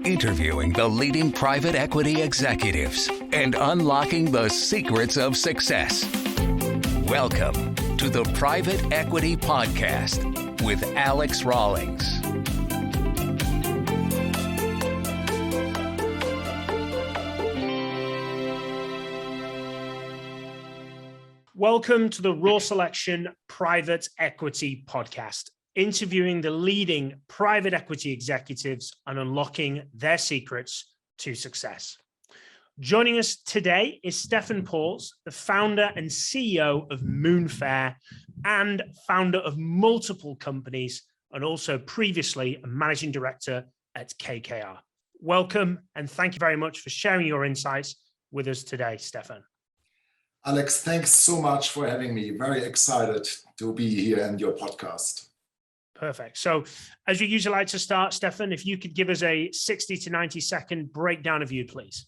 interviewing the leading private equity executives and unlocking the secrets of success. Welcome to the Private Equity Podcast with Alex Rawlings. Welcome to the Raw Selection Private Equity Podcast, interviewing the leading private equity executives and unlocking their secrets to success. Joining us today is Steffen Pauls, the founder and CEO of Moonfare and founder of multiple companies, and also previously a managing director at KKR. Welcome, and thank you very much for sharing your insights with us today, Steffen. Alex, thanks so much for having me. Very excited to be here in your podcast. Perfect. So as you usually like to start, Steffen, if you could give us a 60 to 90 second breakdown of you, please.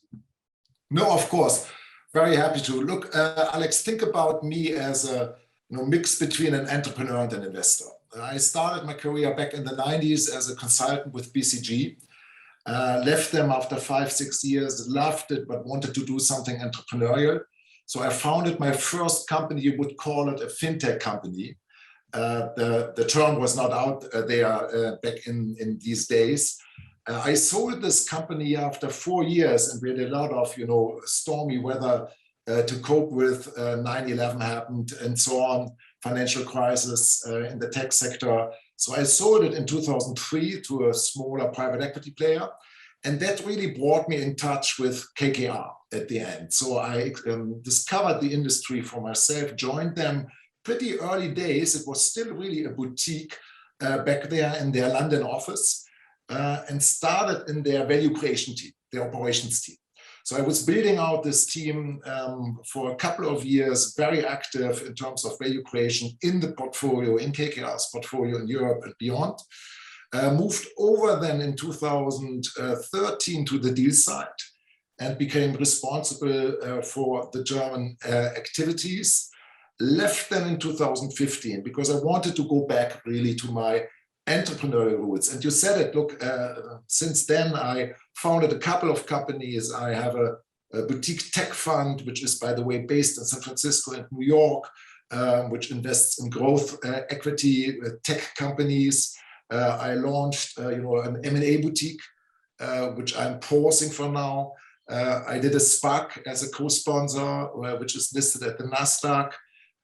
No, of course. Very happy to. Look, Alex, think about me as a mix between an entrepreneur and an investor. I started my career back in the 90s as a consultant with BCG. Left them after 5-6 years, loved it, but wanted to do something entrepreneurial. So I founded my first company. You would call it a fintech company. The term was not out there back in these days. I sold this company after 4 years, and we had a lot of stormy weather to cope with. 9/11 happened and so on, financial crisis in the tech sector. So I sold it in 2003 to a smaller private equity player. And that really brought me in touch with KKR at the end. So I discovered the industry for myself, joined them pretty early days. It was still really a boutique back there in their London office, and started in their value creation team, their operations team. So I was building out this team for a couple of years, very active in terms of value creation in the portfolio, in KKR's portfolio in Europe and beyond. Moved over then in 2013 to the deal side and became responsible for the German activities. Left them in 2015 because I wanted to go back really to my entrepreneurial roots. And you said it, look, since then I founded a couple of companies. I have a boutique tech fund, which is, by the way, based in San Francisco and New York, which invests in growth equity tech companies. I launched an M&A boutique, which I'm pausing for now. I did a SPAC as a co-sponsor, which is listed at the NASDAQ,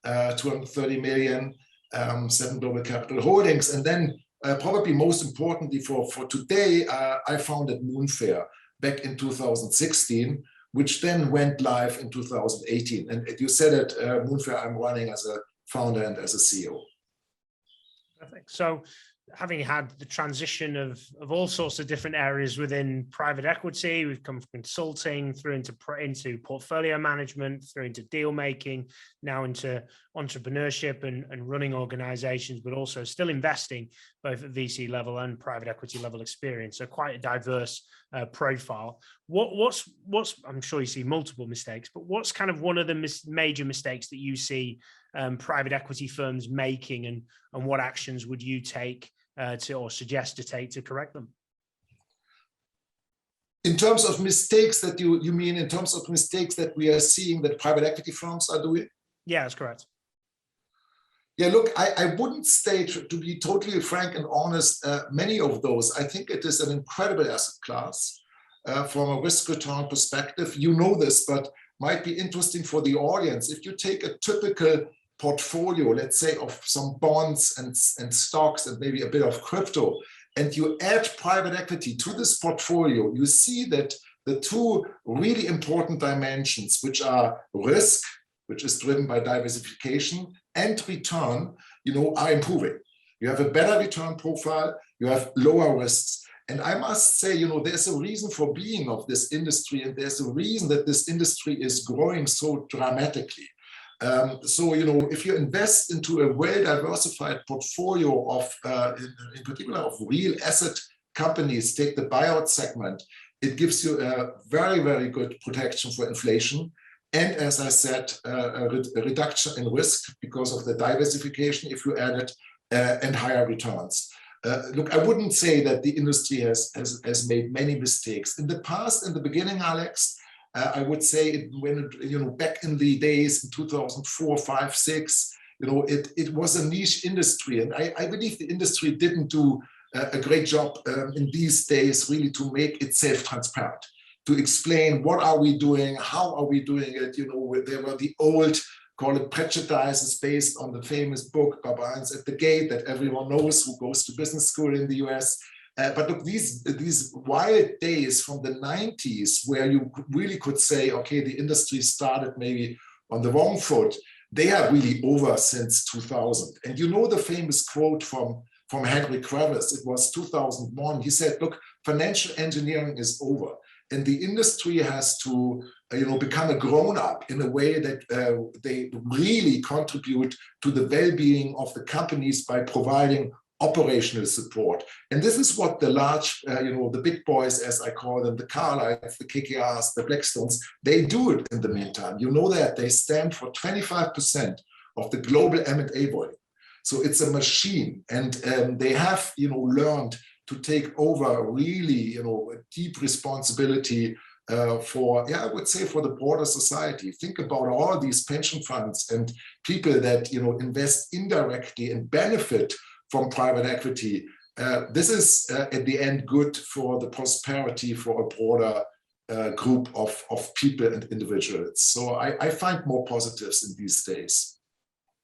230 million, 7 Global Capital Holdings. And then probably most importantly for today, I founded Moonfare back in 2016, which then went live in 2018. And you said it, Moonfare I'm running as a founder and as a CEO. Perfect. So having had the transition of all sorts of different areas within private equity, we've come from consulting through into portfolio management, through into deal making, now into entrepreneurship and running organizations, but also still investing both at VC level and private equity level experience. So quite a diverse profile. What's I'm sure you see multiple mistakes, but what's kind of one of the major mistakes that you see private equity firms making, and what actions would you take or suggest to take to correct them? In terms of mistakes that you mean in terms of mistakes that we are seeing that private equity firms are doing? Yeah, that's correct. Yeah, look, I wouldn't state, to be totally frank and honest, many of those. I think it is an incredible asset class from a risk return perspective. You know this, but might be interesting for the audience. If you take a typical portfolio, let's say of some bonds and stocks and maybe a bit of crypto, and you add private equity to this portfolio, you see that the two really important dimensions, which are risk, which is driven by diversification, and return, are improving. You have a better return profile, you have lower risks. And I must say, there's a reason for being of this industry, and there's a reason that this industry is growing so dramatically. So, if you invest into a well-diversified portfolio of, in particular, of real asset companies, take the buyout segment, it gives you a very, very good protection for inflation. And as I said, a reduction in risk because of the diversification, if you add it, and higher returns. Look, I wouldn't say that the industry has made many mistakes. In the past, in the beginning, Alex, I would say back in the days in 2004, 5, 6, it was a niche industry. And I believe the industry didn't do a great job in these days really to make itself transparent, to explain what are we doing, how are we doing it. There were the old, call it prejudices based on the famous book Barbarians at the Gate that everyone knows who goes to business school in the US. But look, these wild days from the 90s where you really could say, okay, the industry started maybe on the wrong foot, they are really over since 2000. And the famous quote from Henry Kravis, it was 2001, he said, look, financial engineering is over. And the industry has to, become a grown-up in a way that they really contribute to the well-being of the companies by providing operational support. And this is what the large, the big boys, as I call them, the Carlyles, the KKRs, the Blackstones, they do it in the meantime. That they stand for 25% of the global M&A volume. So it's a machine, and they have, learned to take over really, a deep responsibility for, I would say, for the broader society. Think about all these pension funds and people that, invest indirectly and benefit from private equity. This is, at the end, good for the prosperity for a broader group of people and individuals. So I find more positives in these days.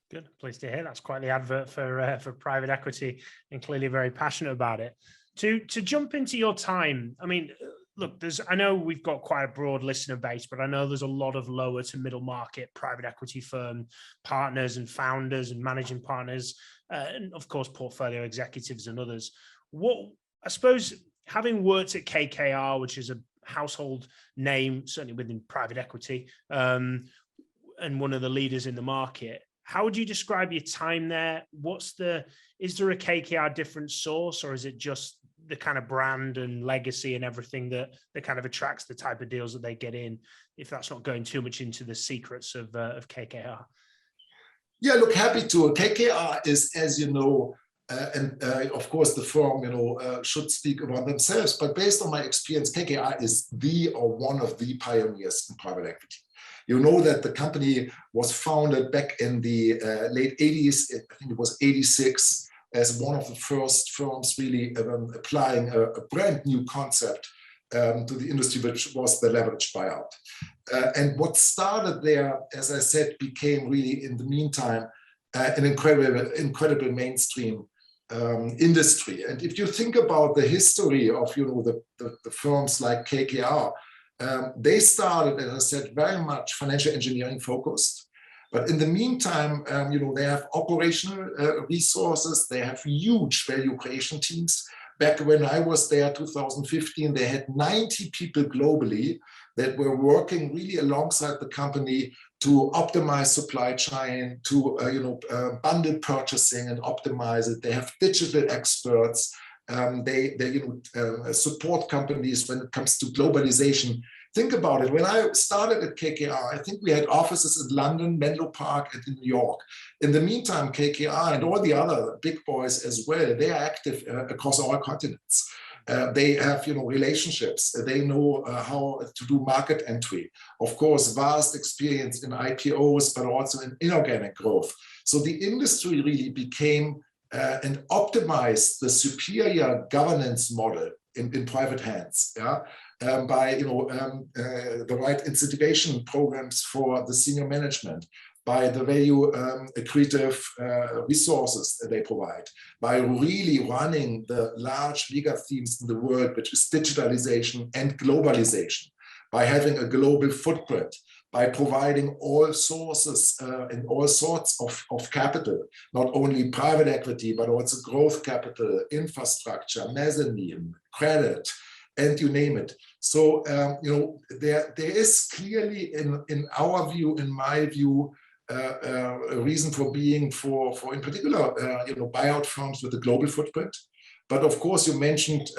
Good, pleased to hear. That's quite the advert for private equity, and clearly very passionate about it. To jump into your time, I mean, look, I know we've got quite a broad listener base, but I know there's a lot of lower to middle market private equity firm partners and founders and managing partners, and of course, portfolio executives and others. I suppose, having worked at KKR, which is a household name, certainly within private equity, and one of the leaders in the market, how would you describe your time there? Is there a KKR different source, or is it just the kind of brand and legacy and everything that kind of attracts the type of deals that they get in, if that's not going too much into the secrets of KKR? Yeah, look, happy to. KKR is, as you know, and of course the firm, should speak about themselves, but based on my experience, KKR is one of the pioneers in private equity. You know that the company was founded back in the late 80s, I think it was 86, as one of the first firms really applying a brand new concept to the industry, which was the leveraged buyout. And what started there, as I said, became really, in the meantime, an incredible mainstream industry. And if you think about the history of the firms like KKR, they started, as I said, very much financial engineering focused. But in the meantime, they have operational resources. They have huge value creation teams. Back when I was there, 2015, they had 90 people globally that were working really alongside the company to optimize supply chain, to bundle purchasing and optimize it. They have digital experts. They support companies when it comes to globalization. Think about it. When I started at KKR, I think we had offices in London, Menlo Park, and in New York. In the meantime, KKR and all the other big boys as well, they are active across all continents. They have relationships. They know how to do market entry. Of course, vast experience in IPOs, but also in inorganic growth. So the industry really became and optimized the superior governance model in private hands. By the right incentivization programs for the senior management, by the value accretive resources that they provide, by really running the large mega themes in the world, which is digitalization and globalization, by having a global footprint, by providing all sources and all sorts of capital, not only private equity, but also growth capital, infrastructure, mezzanine, credit, and you name it. So, there is clearly, in our view, in my view, a reason for being for in particular, buyout firms with a global footprint. But of course, you mentioned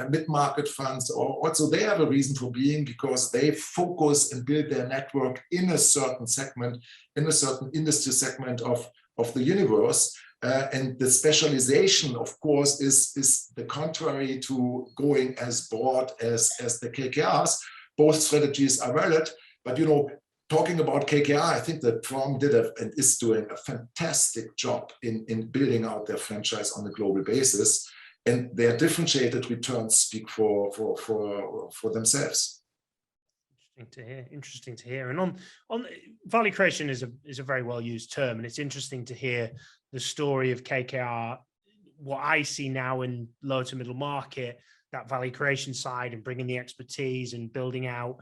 mid-market funds, or also they have a reason for being, because they focus and build their network in a certain segment, in a certain industry segment of the universe. And the specialization, of course, is the contrary to going as broad as the KKRs. Both strategies are valid, but talking about KKR, I think the firm did and is doing a fantastic job in building out their franchise on a global basis, and their differentiated returns speak for themselves. Interesting to hear. And on value creation is a very well used term, and it's interesting to hear the story of KKR. What I see now in low to middle market, that value creation side, and bringing the expertise and building out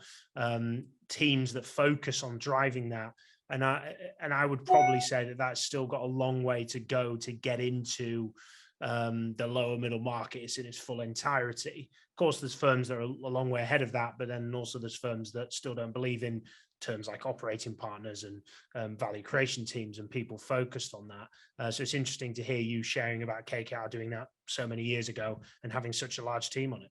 teams that focus on driving that. And I would probably say that that's still got a long way to go to get into the lower middle market in its full entirety. Of course, there's firms that are a long way ahead of that, but then also there's firms that still don't believe in terms like operating partners and value creation teams and people focused on that. So it's interesting to hear you sharing about KKR doing that so many years ago and having such a large team on it.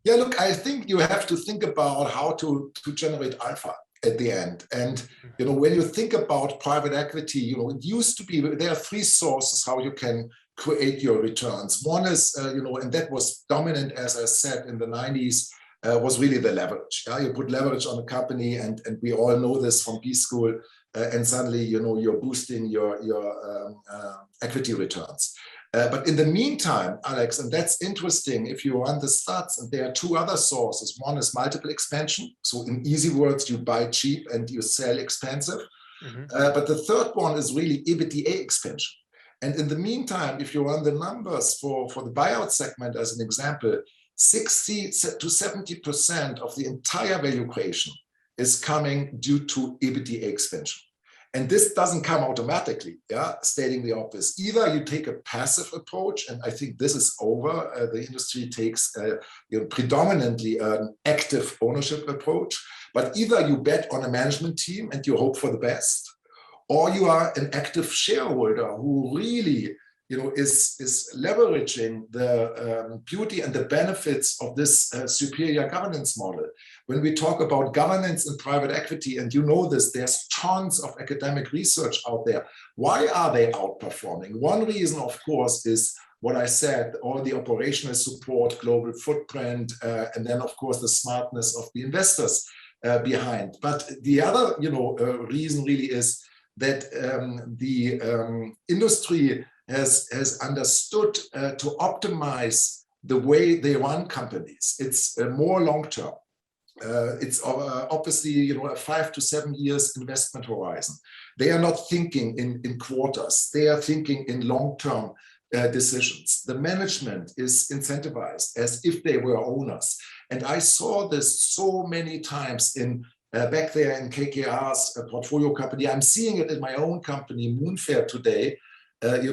Yeah, look, I think you have to think about how to generate alpha at the end. And, when you think about private equity, it used to be, there are three sources how you can create your returns. One is, and that was dominant, as I said, in the 90s, was really the leverage. You put leverage on a company, and we all know this from B school, and suddenly, you're boosting your equity returns. But in the meantime, Alex, and that's interesting, if you run the stats, and there are two other sources. One is multiple expansion. So in easy words, you buy cheap and you sell expensive. But the third one is really EBITDA expansion. And in the meantime, if you run the numbers for the buyout segment as an example, 60 to 70% of the entire value creation is coming due to EBITDA expansion. And this doesn't come automatically, stating the obvious. Either you take a passive approach, and I think this is over. The industry takes predominantly an active ownership approach, but either you bet on a management team and you hope for the best, or you are an active shareholder who really is leveraging the beauty and the benefits of this superior governance model. When we talk about governance in private equity, and this, there's tons of academic research out there. Why are they outperforming? One reason, of course, is what I said, all the operational support, global footprint, and then, of course, the smartness of the investors behind. But the other, reason really is that the industry has understood to optimize the way they run companies. It's more long-term. It's obviously, a 5 to 7 years investment horizon. They are not thinking in quarters. They are thinking in long-term decisions. The management is incentivized as if they were owners. And I saw this so many times back there in KKR's portfolio company. I'm seeing it in my own company, Moonfare, today. That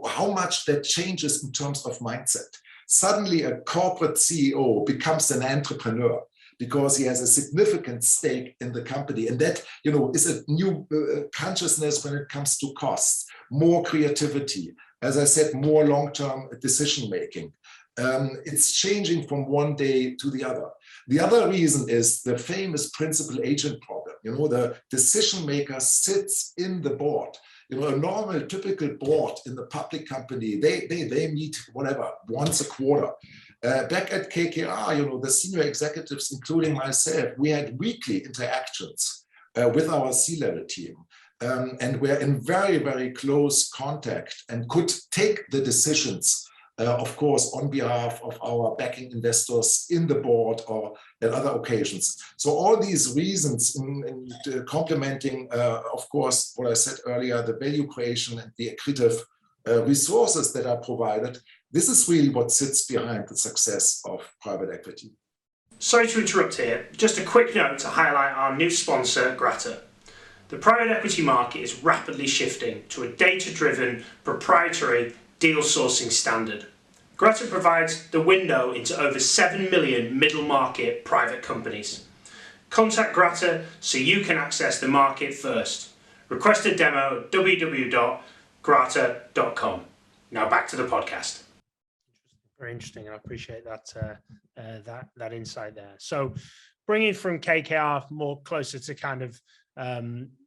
how much that changes in terms of mindset. Suddenly a corporate CEO becomes an entrepreneur because he has a significant stake in the company. And that, is a new consciousness when it comes to costs, more creativity, as I said, more long-term decision-making. It's changing from one day to the other. The other reason is the famous principal agent problem. The decision maker sits in the board. A normal, typical board in the public company, they meet whatever, once a quarter. Back at KKR, the senior executives, including myself, we had weekly interactions with our C-level team. And we're in very, very close contact and could take the decisions, of course, on behalf of our backing investors in the board or at other occasions. So all these reasons in complementing, of course, what I said earlier, the value creation and the accretive resources that are provided, this is really what sits behind the success of private equity. Sorry to interrupt here. Just a quick note to highlight our new sponsor, Grata. The private equity market is rapidly shifting to a data-driven, proprietary deal sourcing standard. Grata provides the window into over 7 million middle market private companies. Contact Grata so you can access the market first. Request a demo at www.grata.com. Now back to the podcast. Very interesting. I appreciate that that insight there. So bringing from KKR more closer to kind of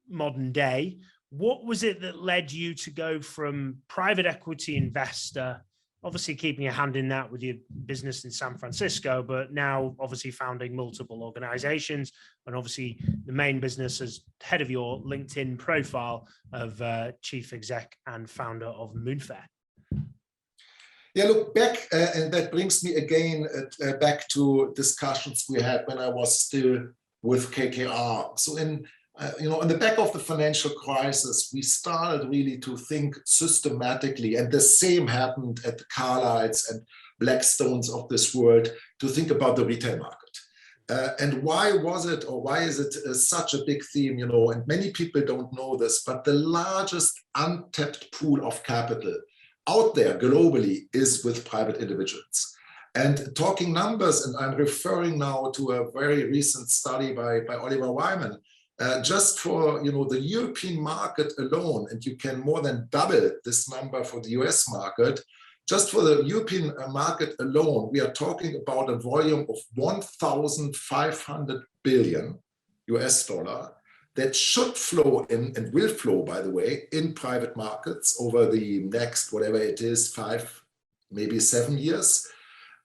modern day, What was it that led you to go from private equity investor, obviously keeping a hand in that with your business in San Francisco, but now obviously founding multiple organizations, and obviously the main business as head of your LinkedIn profile of chief exec and founder of Moonfare? Yeah, look back, and that brings me again back to discussions we had when I was still with KKR. So in on the back of the financial crisis, we started really to think systematically, and the same happened at the Carlyles and Blackstones of this world, to think about the retail market. And why was it, or why is it such a big theme, and many people don't know this, but the largest untapped pool of capital out there globally is with private individuals. And talking numbers, and I'm referring now to a very recent study by Oliver Wyman, just for the European market alone, and you can more than double this number for the US market. Just for the European market alone, we are talking about a volume of 1,500 billion US dollar that should flow in, and will flow, by the way, in private markets over the next, whatever it is, 5, maybe 7 years,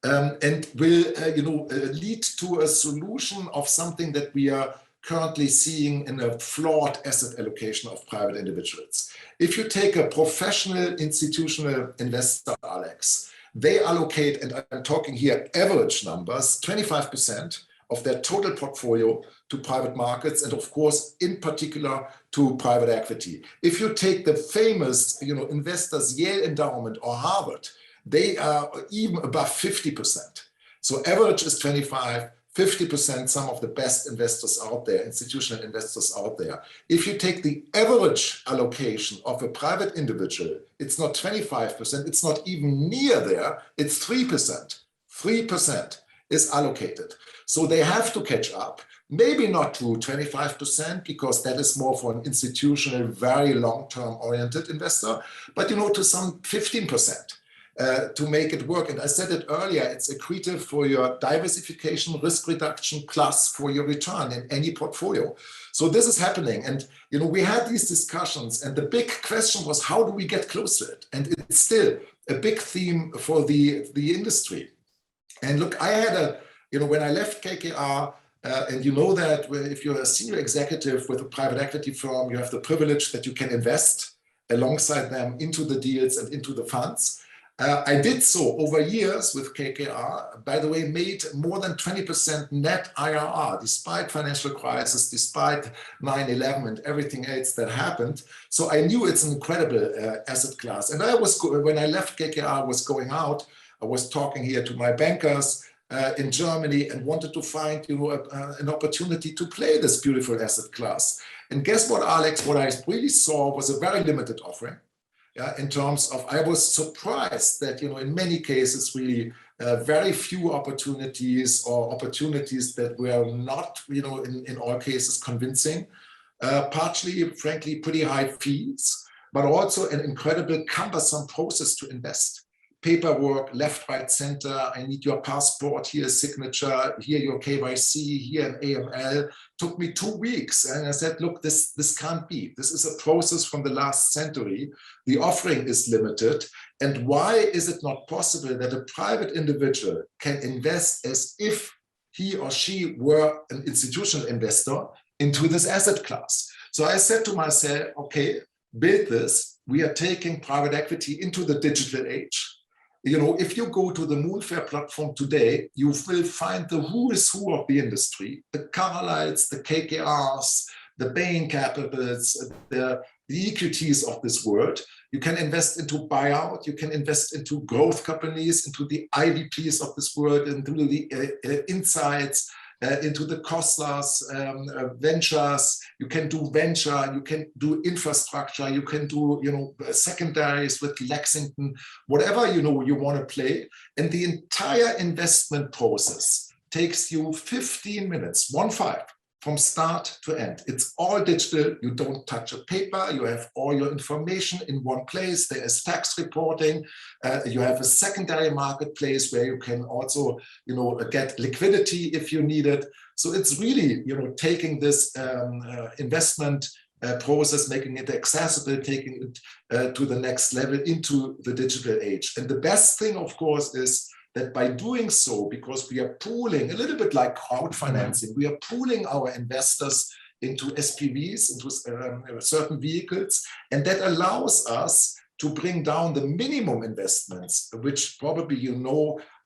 and will lead to a solution of something that we are currently seeing in a flawed asset allocation of private individuals. If you take a professional institutional investor, Alex, they allocate, and I'm talking here average numbers, 25% of their total portfolio to private markets, and of course, in particular, to private equity. If you take the famous investors, Yale Endowment or Harvard, they are even above 50%. So average is 25, 50%, some of the best investors out there, institutional investors out there. If you take the average allocation of a private individual, it's not 25%, it's not even near there, it's 3%. 3% is allocated. So they have to catch up, maybe not to 25%, because that is more for an institutional, very long-term oriented investor, but to some 15%. To make it work. And I said it earlier, it's accretive for your diversification, risk reduction, plus for your return in any portfolio. So this is happening. And we had these discussions, and the big question was, how do we get close to it? And it's still a big theme for the industry. And look, I had when I left KKR, and that if you're a senior executive with a private equity firm, you have the privilege that you can invest alongside them into the deals and into the funds. I did so over years with KKR, by the way, made more than 20% net IRR, despite financial crisis, despite 9/11 and everything else that happened. So I knew it's an incredible asset class. And when I left KKR, I was going out, I was talking here to my bankers in Germany and wanted to find an opportunity to play this beautiful asset class. And guess what, Alex? What I really saw was a very limited offering. In terms of, I was surprised that, in many cases, really very few opportunities, or opportunities that were not, in all cases convincing, partially, frankly, pretty high fees, but also an incredible cumbersome process to invest. Paperwork, left, right, center, I need your passport, here a signature, here your KYC, here an AML. Took me 2 weeks. And I said, look, this can't be. This is a process from the last century. The offering is limited. And why is it not possible that a private individual can invest as if he or she were an institutional investor into this asset class? So I said to myself, okay, build this. We are taking private equity into the digital age. If you go to the Moonfare platform today, you will find the who is who of the industry, the Carlyles, the KKRs, the Bain Capitals, the EQTs of this world. You can invest into buyout, you can invest into growth companies, into the IVPs of this world, into the insights, into the Costas ventures. You can do venture, you can do infrastructure, you can do secondaries with Lexington, whatever you want to play. And the entire investment process takes you 15 minutes, 15, from start to end. It's all digital. You don't touch a paper. You have all your information in one place. There is tax reporting. You have a secondary marketplace where you can also, get liquidity if you need it. So it's really, taking this investment process, making it accessible, taking it to the next level into the digital age. And the best thing, of course, is that by doing so, because we are pooling, a little bit like crowdfinancing, we are pooling our investors into SPVs, into certain vehicles, and that allows us to bring down the minimum investments, which probably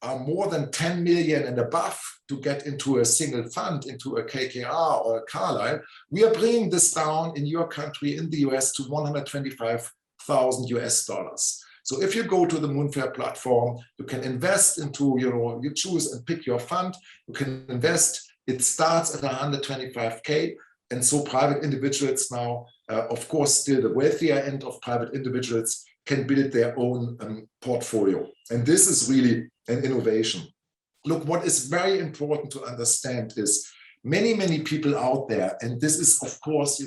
are more than 10 million and above to get into a single fund, into a KKR or a Carlyle. We are bringing this down in your country, in the US, to $125,000 US. So if you go to the Moonfare platform, you can invest into, you choose and pick your fund, you can invest, it starts at 125K. And so private individuals now, of course, still the wealthier end of private individuals, can build their own portfolio. And this is really an innovation. Look, what is very important to understand is many, many people out there, and this is, of course,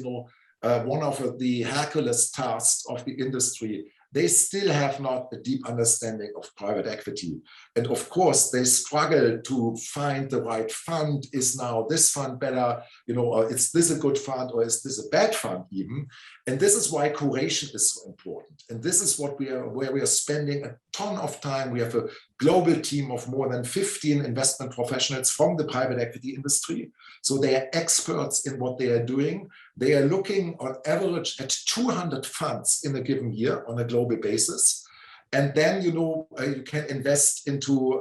one of the Hercules tasks of the industry, they still have not a deep understanding of private equity. And of course, they struggle to find the right fund. Is now this fund better? Or is this a good fund, or is this a bad fund even? And this is why curation is so important. And this is where we are spending a ton of time. We have a global team of more than 15 investment professionals from the private equity industry. So they are experts in what they are doing. They are looking on average at 200 funds in a given year on a global basis. And then, you can invest into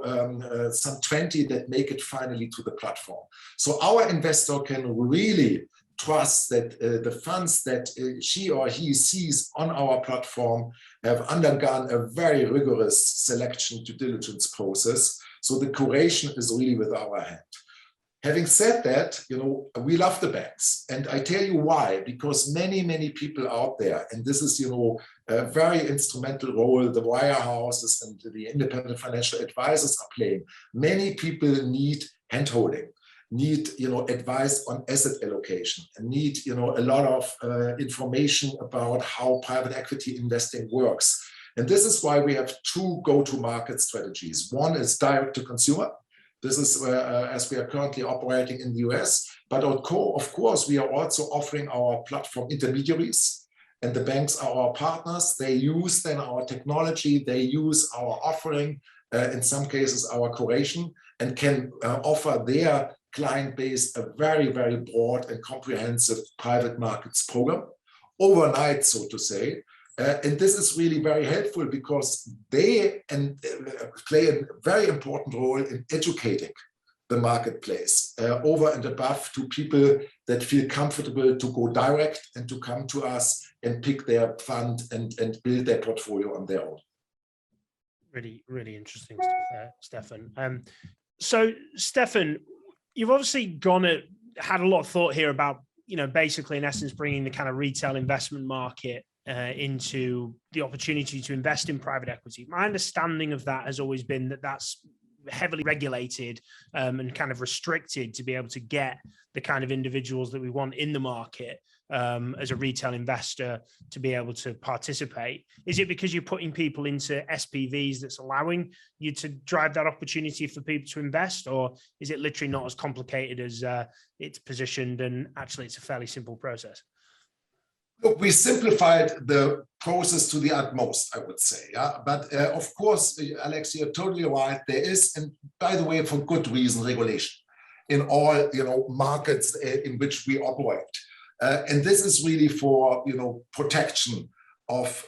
some 20 that make it finally to the platform. So our investor can really trust that the funds that she or he sees on our platform have undergone a very rigorous selection due diligence process. So the curation is really with our hand. Having said that, we love the banks. And I tell you why, because many, many people out there, and this is, a very instrumental role the wirehouses and the independent financial advisors are playing. Many people need handholding, need, advice on asset allocation, and need, a lot of information about how private equity investing works. And this is why we have two go-to-market strategies. One is direct to consumer. This is as we are currently operating in the US, but of course, we are also offering our platform intermediaries, and the banks are our partners. They use then our technology, they use our offering, in some cases our curation, and can offer their client base a very, very broad and comprehensive private markets program, overnight, so to say. And this is really very helpful because they play a very important role in educating the marketplace over and above to people that feel comfortable to go direct and to come to us and pick their fund and build their portfolio on their own. Really, really interesting stuff there, Steffen. So, Steffen, you've obviously had a lot of thought here about, basically in essence, bringing the kind of retail investment market into the opportunity to invest in private equity. My understanding of that has always been that that's heavily regulated and kind of restricted to be able to get the kind of individuals that we want in the market as a retail investor to be able to participate. Is it because you're putting people into SPVs that's allowing you to drive that opportunity for people to invest, or is it literally not as complicated as it's positioned and actually it's a fairly simple process? Look, we simplified the process to the utmost, I would say. Yeah, but of course, Alex, you're totally right. There is, and by the way, for good reason, regulation in all markets in which we operate, and this is really for protection of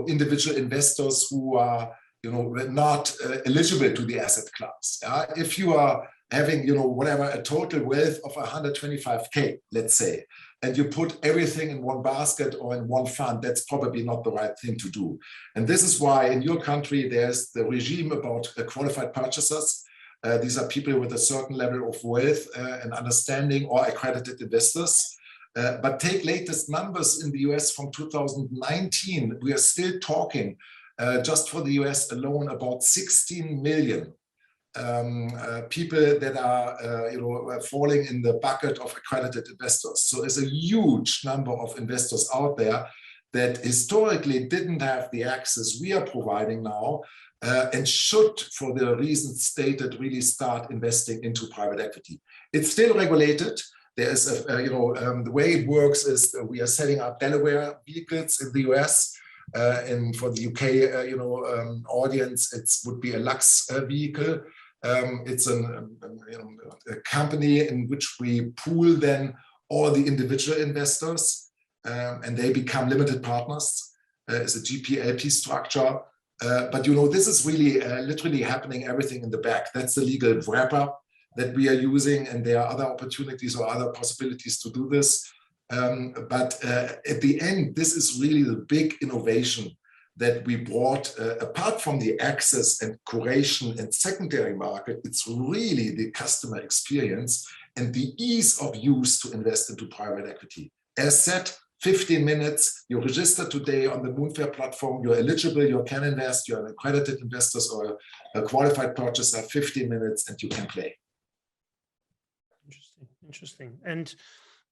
individual investors who are not eligible to the asset class. If you are having whatever a total wealth of 125K, let's say, and you put everything in one basket or in one fund, that's probably not the right thing to do. And this is why in your country, there's the regime about qualified purchasers. These are people with a certain level of wealth and understanding, or accredited investors. But take latest numbers in the US from 2019, we are still talking just for the US alone about 16 million people that are falling in the bucket of accredited investors. So there's a huge number of investors out there that historically didn't have the access we are providing now, and should, for the reasons stated, really start investing into private equity. It's still regulated. There is the way it works is we are setting up Delaware vehicles in the US. And for the UK, audience, it would be a Lux vehicle. It's a company in which we pool then all the individual investors, and they become limited partners. It's a GP-LP structure. But this is really literally happening everything in the back. That's the legal wrapper that we are using, and there are other opportunities or other possibilities to do this. But at the end, this is really the big innovation that we brought, apart from the access and curation and secondary market. It's really the customer experience and the ease of use to invest into private equity. As said, 15 minutes, you register today on the Moonfare platform, you're eligible, you can invest, you're an accredited investor or a qualified purchaser, 15 minutes and you can play. Interesting. And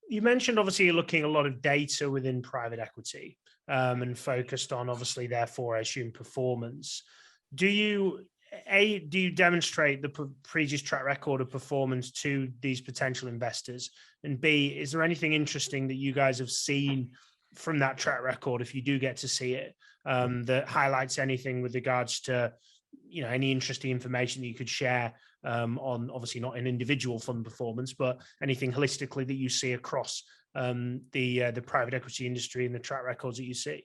you mentioned, obviously, you're looking at a lot of data within private equity and focused on, obviously, therefore, I assume, performance. Do you demonstrate the previous track record of performance to these potential investors? And B, is there anything interesting that you guys have seen from that track record, if you do get to see it, that highlights anything with regards to, any interesting information that you could share on, obviously not an individual fund performance, but anything holistically that you see across the private equity industry and the track records that you see?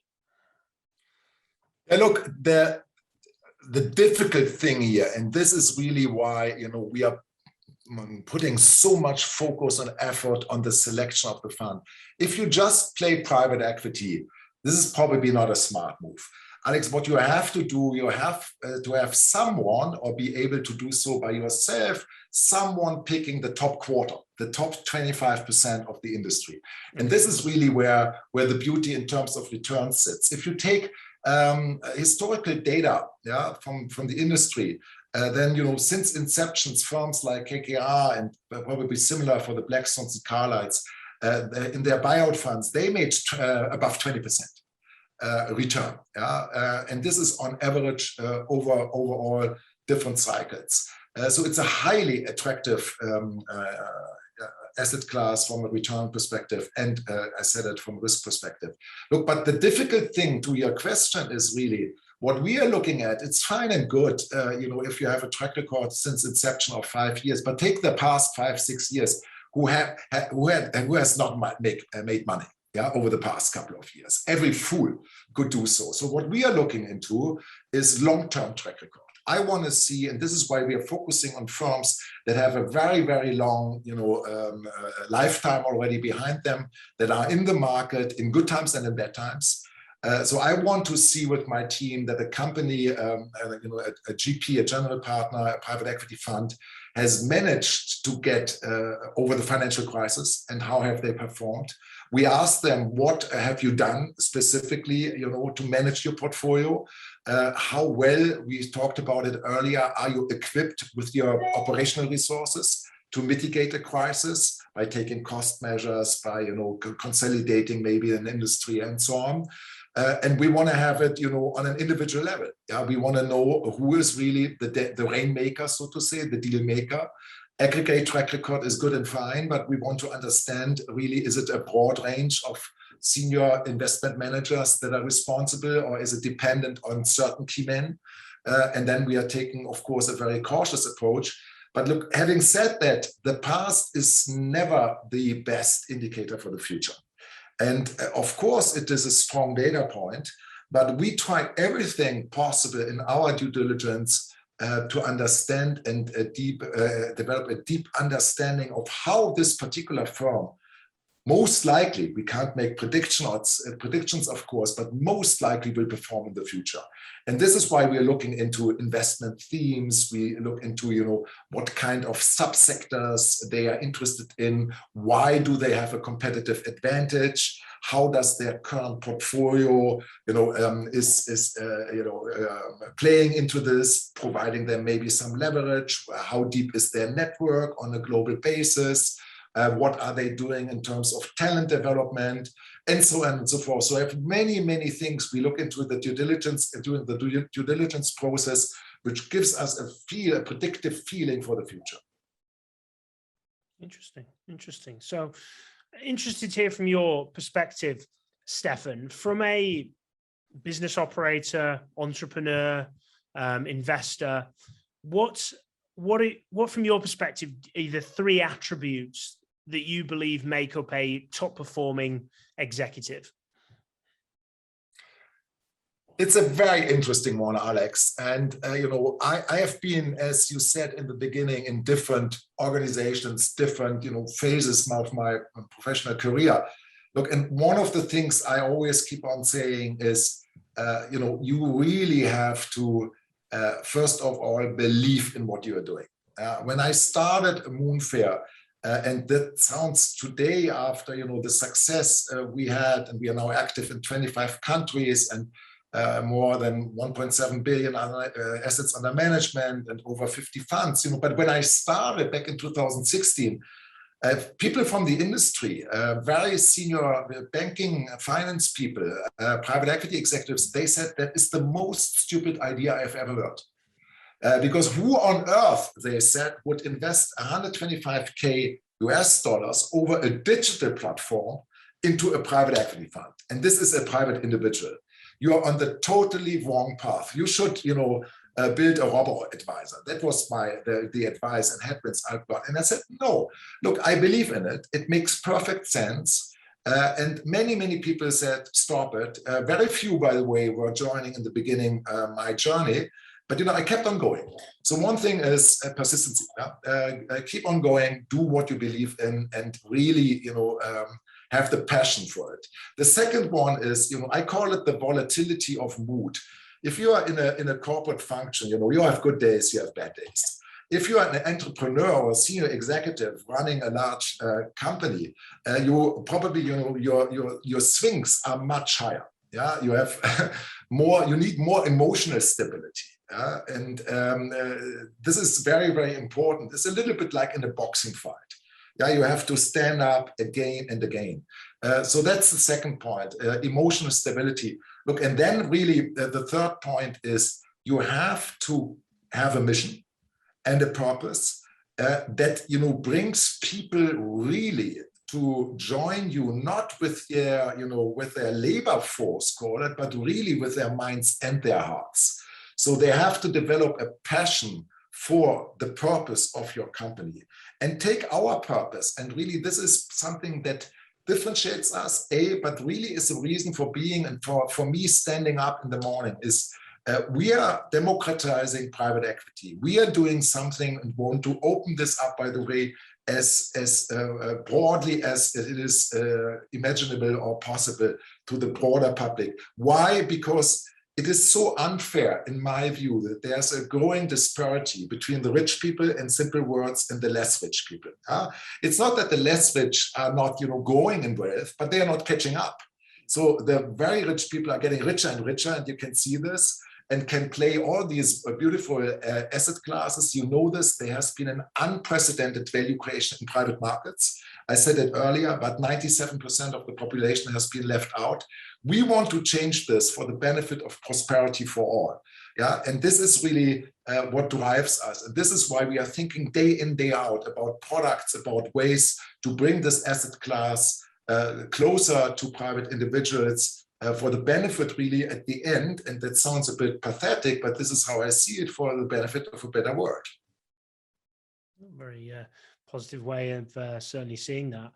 Look, the difficult thing here, and this is really why we are putting so much focus and effort on the selection of the fund. If you just play private equity, this is probably not a smart move. Alex, what you have to do, you have to have someone, or be able to do so by yourself, someone picking the top quarter, the top 25% of the industry. And this is really where the beauty in terms of return sits. If you take historical data from the industry, then since inceptions, firms like KKR and probably similar for the Blackstones and Carlyles, in their buyout funds, they made above 20%. Return, and this is on average overall different cycles. So it's a highly attractive asset class from a return perspective, and I said it from a risk perspective. Look, but the difficult thing to your question is really what we are looking at. It's fine and good, if you have a track record since inception of 5 years, but take the past 5-6 years, who has not made money. Over the past couple of years. Every fool could do so. So what we are looking into is long-term track record. I want to see, and this is why we are focusing on firms that have a very, very long, lifetime already behind them, that are in the market in good times and in bad times. So I want to see with my team that a company, a GP, a general partner, a private equity fund, has managed to get over the financial crisis, and how have they performed. We asked them, what have you done specifically, to manage your portfolio? How well, we talked about it earlier, are you equipped with your operational resources to mitigate a crisis by taking cost measures, by consolidating maybe an industry and so on. And we want to have it, on an individual level. We want to know who is really the rainmaker, so to say, the deal maker. Aggregate track record is good and fine, but we want to understand really, is it a broad range of senior investment managers that are responsible, or is it dependent on certain key men? And then we are taking, of course, a very cautious approach. But look, having said that, the past is never the best indicator for the future. And of course, it is a strong data point, but we try everything possible in our due diligence to understand and develop a deep understanding of how this particular firm, most likely, we can't make predictions, of course, but most likely will perform in the future. And this is why we are looking into investment themes. We look into, what kind of subsectors they are interested in. Why do they have a competitive advantage? How does their current portfolio, playing into this, providing them maybe some leverage? How deep is their network on a global basis? What are they doing in terms of talent development, and so on and so forth. So I have many, many things we look into the due diligence, during the due diligence process, which gives us a predictive feeling for the future. Interesting. So interested to hear from your perspective, Steffen, from a business operator, entrepreneur, investor, what from your perspective are the three attributes that you believe make up a top performing executive? It's a very interesting one, Alex. And, I have been, as you said in the beginning, in different organizations, different, phases of my professional career. Look, and one of the things I always keep on saying is, you really have to, first of all, believe in what you are doing. When I started Moonfare, and that sounds today after, the success we had, and we are now active in 25 countries and more than 1.7 billion assets under management and over 50 funds, but when I started back in 2016, people from the industry, very senior banking finance people, private equity executives, they said that is the most stupid idea I've ever heard. Because who on earth, they said, would invest 125K US dollars over a digital platform into a private equity fund? And this is a private individual. You are on the totally wrong path. You should, build a robo-advisor. That was the advice and headwinds I got. And I said, no, look, I believe in it. It makes perfect sense. And many people said, stop it. Very few, by the way, were joining in the beginning my journey. But, I kept on going. So one thing is persistency. Keep on going, do what you believe in, and really, have the passion for it. The second one is, I call it the volatility of mood. If you are in a corporate function, you have good days, you have bad days. If you are an entrepreneur or a senior executive running a large company, you probably, your swings are much higher. Yeah, you have you need more emotional stability. And this is very, very important. It's a little bit like in a boxing fight. Yeah, you have to stand up again and again. So that's the second point, emotional stability. Look, and then really the third point is you have to have a mission and a purpose that, brings people really to join you, not with their, with their labor force, call it, but really with their minds and their hearts. So they have to develop a passion for the purpose of your company, and take our purpose. And really, this is something that differentiates us, but really is a reason for being, and for me standing up in the morning is we are democratizing private equity. We are doing something and want to open this up, by the way, as broadly as it is imaginable or possible to the broader public. Why? Because it is so unfair, in my view, that there's a growing disparity between the rich people, in simple words, and the less rich people. It's not that the less rich are not, growing in wealth, but they are not catching up. So the very rich people are getting richer and richer, and you can see this, and can play all these beautiful asset classes. You know this, there has been an unprecedented value creation in private markets. I said it earlier, but 97% of the population has been left out. We want to change this for the benefit of prosperity for all. Yeah, and this is really what drives us. And this is why we are thinking day in, day out about products, about ways to bring this asset class closer to private individuals for the benefit really at the end. And that sounds a bit pathetic, but this is how I see it, for the benefit of a better world. Very positive way of certainly seeing that.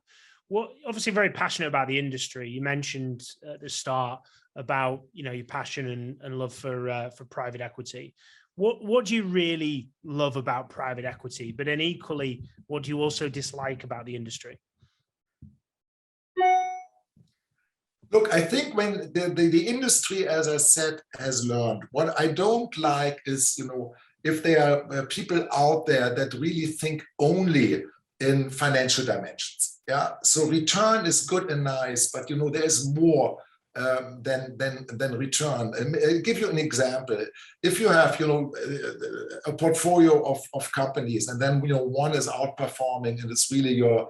Well, obviously very passionate about the industry. You mentioned at the start about, your passion and love for private equity. What do you really love about private equity? But then equally, what do you also dislike about the industry? Look, I think when the industry, as I said, has learned, what I don't like is, if there are people out there that really think only in financial dimensions. Yeah, so return is good and nice, but there's more than return. And I'll give you an example. If you have a portfolio of companies, and then one is outperforming and it's really your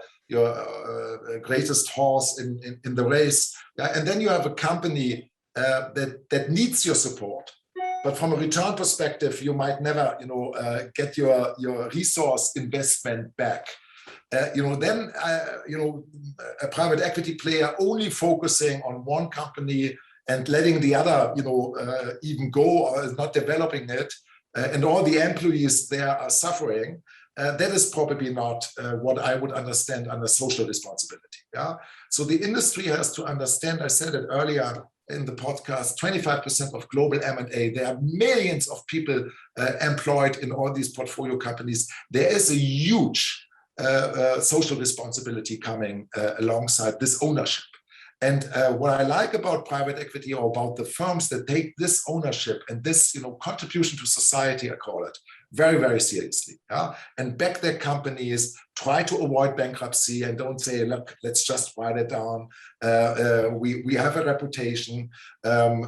greatest horse in the race, and then you have a company that needs your support. But from a return perspective, you might never get your resource investment back. then a private equity player only focusing on one company and letting the other, even go or is not developing it, and all the employees there are suffering. That is probably not what I would understand under social responsibility. Yeah. So the industry has to understand. I said it earlier in the podcast, 25% of global M&A, there are millions of people employed in all these portfolio companies. There is a huge social responsibility coming alongside this ownership. And what I like about private equity, or about the firms that take this ownership and this contribution to society, I call it, very, very seriously, yeah? And back their companies, try to avoid bankruptcy, and don't say, look, let's just write it down. We have a reputation.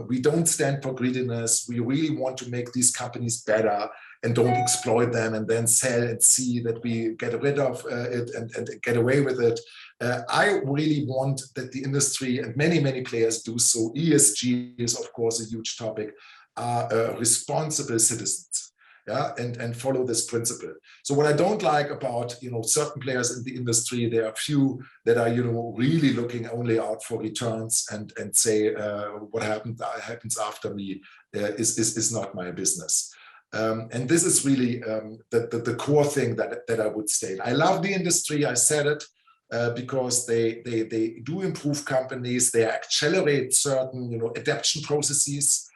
We don't stand for greediness. We really want to make these companies better, and don't exploit them and then sell and see that we get rid of it and get away with it. I really want that the industry, and many, many players do so, ESG is of course a huge topic, are responsible citizens. Yeah, and follow this principle. So what I don't like about certain players in the industry, there are few that are really looking only out for returns and say what happens after me is not my business. And this is really the core thing that I would state. I love the industry. I said it. Because they do improve companies, they accelerate certain adaptation processes.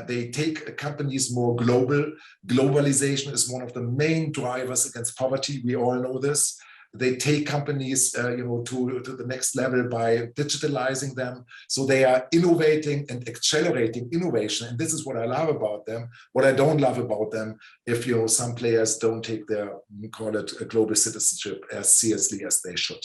They take companies more global. Globalization is one of the main drivers against poverty. We all know this. They take companies, to the next level by digitalizing them. So they are innovating and accelerating innovation. And this is what I love about them. What I don't love about them, if some players don't take their, call it, a global citizenship as seriously as they should.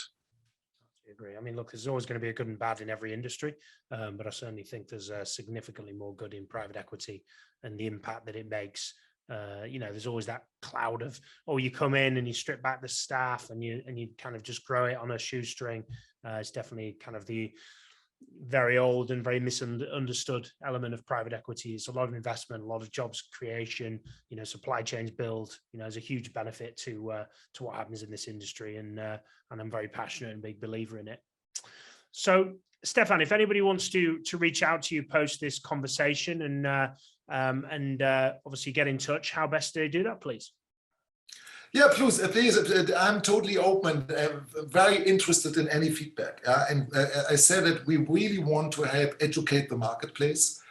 Agree. I mean, look, there's always going to be a good and bad in every industry, but I certainly think there's significantly more good in private equity and the impact that it makes. There's always that cloud of, you come in and you strip back the staff and you kind of just grow it on a shoestring. It's definitely kind of the very old and very misunderstood element of private equity. It's a lot of investment, a lot of jobs creation, supply chains build, there's a huge benefit to what happens in this industry. And I'm very passionate and big believer in it. So Steffen, if anybody wants to reach out to you post this conversation and obviously get in touch, how best do they do that, please? Yeah, please. I'm totally open, very interested in any feedback. And I said that we really want to help educate the marketplace.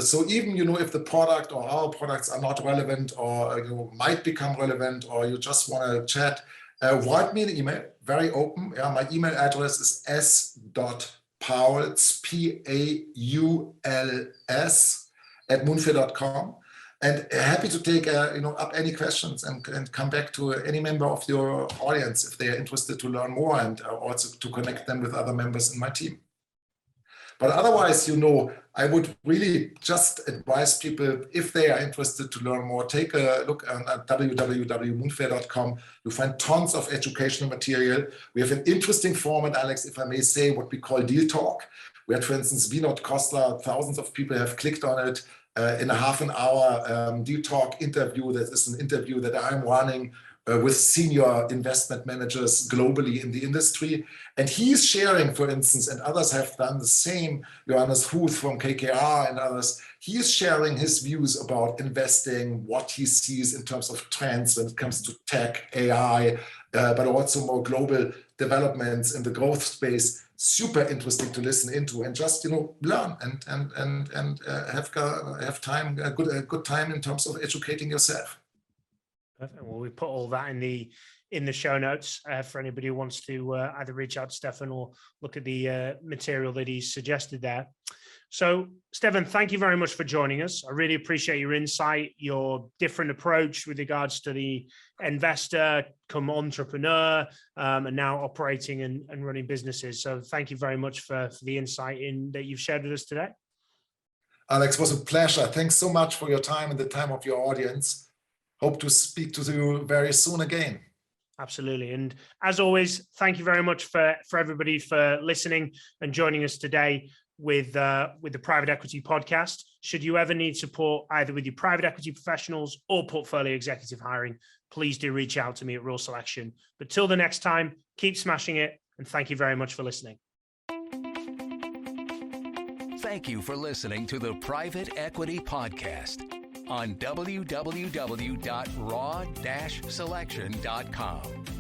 So even, if the product or our products are not relevant or might become relevant, or you just want to chat, write me an email, very open. Yeah, my email address is s.pauls, Pauls, @moonfare.com. And happy to take up any questions and come back to any member of your audience if they are interested to learn more, and also to connect them with other members in my team. But otherwise, I would really just advise people, if they are interested to learn more, take a look at www.moonfare.com. You'll find tons of educational material. We have an interesting format, Alex, if I may say, what we call Deal Talk, where, for instance, Vinod Khosla, thousands of people have clicked on it. In a half an hour Deal Talk interview. That is an interview that I'm running with senior investment managers globally in the industry. And he's sharing, for instance, and others have done the same, Johannes Huth from KKR and others, he's sharing his views about investing, what he sees in terms of trends when it comes to tech, AI, but also more global developments in the growth space. Super interesting to listen into and just learn and have time, a good time in terms of educating yourself. Perfect. Well, we put all that in the show notes for anybody who wants to either reach out to Steffen or look at the material that he's suggested there. So, Steffen, thank you very much for joining us. I really appreciate your insight, your different approach with regards to the investor, come entrepreneur, and now operating and running businesses. So thank you very much for the insight that you've shared with us today. Alex, it was a pleasure. Thanks so much for your time and the time of your audience. Hope to speak to you very soon again. Absolutely. And as always, thank you very much for everybody for listening and joining us today with the Private Equity Podcast. Should you ever need support either with your private equity professionals or portfolio executive hiring, please do reach out to me at Raw Selection. But till the next time, keep smashing it. And thank you very much for listening. Thank you for listening to the Private Equity Podcast on www.raw-selection.com.